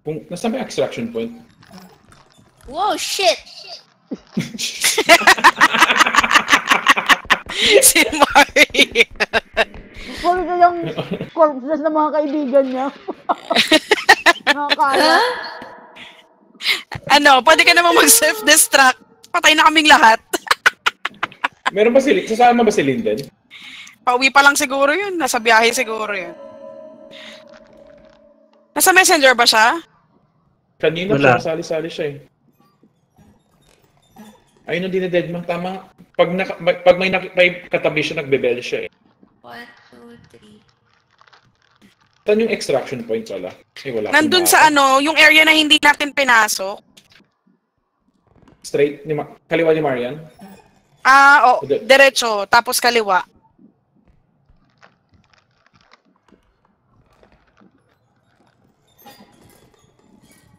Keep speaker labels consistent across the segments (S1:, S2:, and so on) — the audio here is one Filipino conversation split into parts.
S1: Kung nasa may extraction point.
S2: Wow, shit!
S3: Si Mari.
S4: Puro na yung corpses ng mga kaibigan niya. Nakakala.
S3: Ano, pwede ka namang mag-self-destruct. Patay na kaming lahat.
S1: Meron ba sasama ba si Linden?
S3: Pauwi pa lang siguro yun. Nasa biyahe siguro yun. Nasa messenger ba siya?
S1: Kanina
S5: Wala.
S1: siya, sali-sali siya eh. Ayun ang dinededma. Tama. Pag may katabi siya, nagbe-bell siya eh.
S2: 1, 2, 3.
S1: Saan yung extraction point wala? Eh, wala.
S3: Nandun sa ano, yung area na hindi natin pinasok.
S1: Straight, kaliwa ni Marian?
S3: Oo. Diretso. Tapos kaliwa.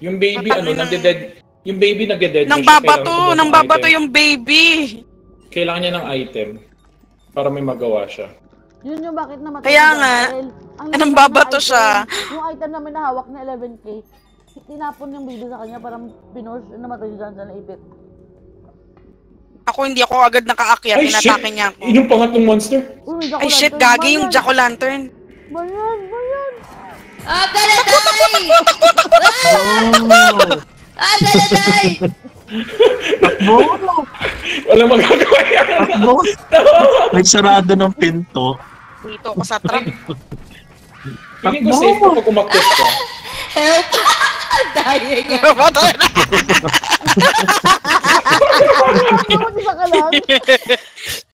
S1: Yung baby, nagde-dead. Yung baby nagde-dead.
S3: Nang babato yung baby.
S1: Kailangan niya ng item para may magawa siya.
S4: Yun yung bakit namatay.
S3: Kaya nga, nang babato
S4: item,
S3: siya.
S4: Yung item namin na hawak na 11k, tinapon yung baby sa kanya, parang pinush, namatay siya sa naipit.
S3: Ako hindi ako agad nakaakyat. Inatake niya ako.
S1: Yung pangatlong monster?
S3: Ay shit, gagi yung jack-o'-lantern.
S4: Bayan!
S2: Ah, gonna die! Ah, gonna die!
S5: Takbo!
S1: Walang magagawa yan.
S5: Takbo! Nagsarado ng pinto.
S3: Dito ako sa truck.
S1: Feeling ko safe kapag umakyat ka.
S2: Help! Dying!
S3: Patay na.
S4: Ano isa ka lang?